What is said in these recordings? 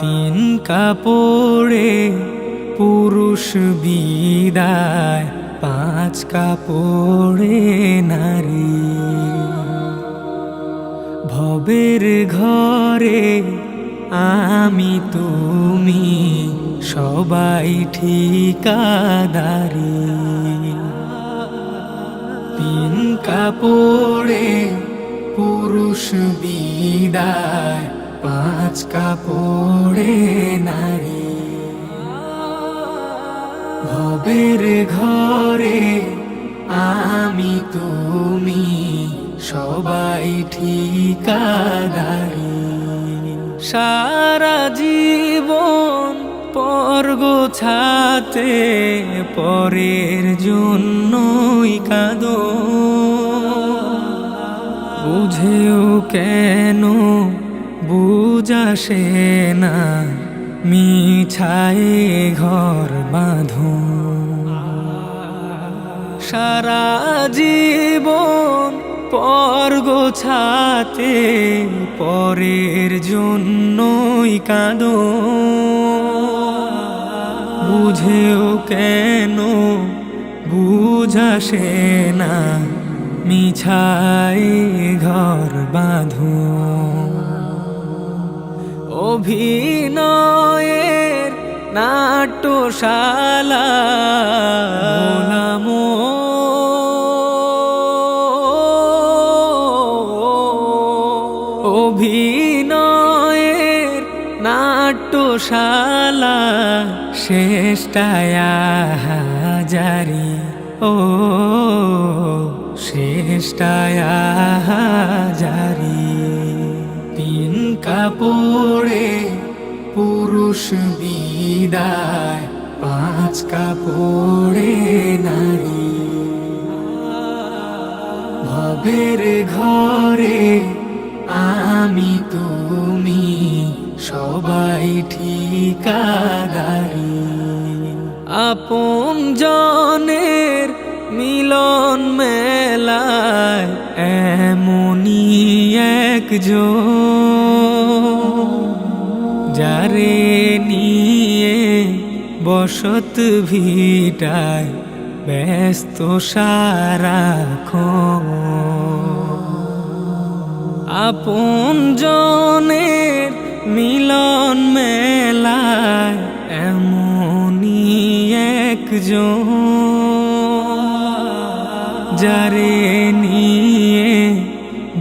তিন কাপড়ে পুরুষ বিদায়, পাঁচ কাপড়ে নারী। ভবের ঘরে আমি তুমি সবাই ঠিকাদারি। তিন কাপড়ে পুরুষ বিদায়, পাঁচ কাপড়ে নারী। ভবের ঘরে আমি তুমি সবাই ঠিকাদারি। সারা জীবন পর গোছাতে পরের জন্যই কাঁদো। বুঝেও কেন বুঝাসে না, মিছায় ঘর বাঁধো। সারা জীবন পর গোছাতে পরের জন্যই কাঁদো। বুঝেও কেন বুঝাসে না, মিছায় ঘর বাঁধো। অভিনয়ের নাট্যশালা নামো, অভিনয়ের নাট্যশালা শেষটায় হাজারি। ও শেষটায় হাজারি। তিন কাপড়ে পুরুষ বিদায়, পাঁচ কাপড়ে নারী। ভবের ঘরে আমি তুমি সবাই ঠিকাদারি। আপন জনের মিলন মেলায় এমনই একজন, যারে নিয়ে বসত ভিটায় ব্যস্ত সারাক্ষণ। আপন জনের মিলন মেলায় এমনই একজন, যারে নিয়ে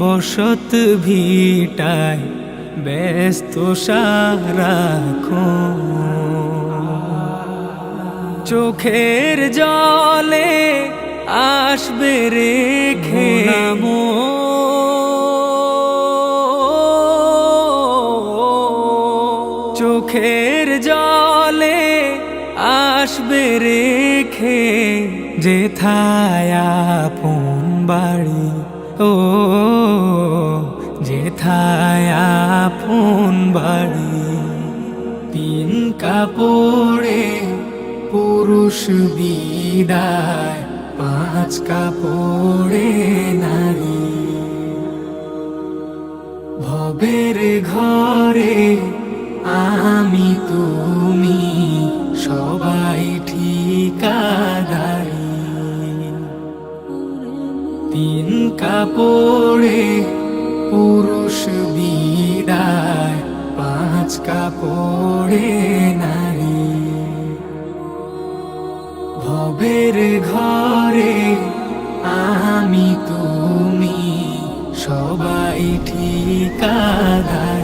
বসত ভিটায় ব্যস্ত সারাক্ষণ। চোখের জলে আসবে রেখে নামো, চোখের জলে আসবে রেখে যেথায় আপন বাড়ি। ও যেথায় আপন বাড়ি। তিন কাপড়ে পুরুষ বিদায়, পাঁচ কাপড়ে নারী। ভবের ঘরে আমি তুমি সবাই ঠিকাদারি। তিন কাপড়ে পুরুষ বিদায়, পাঁচ কাপড়ে নারী। ভবের ঘরে আমি তুমি সবাই ঠিকাদারি।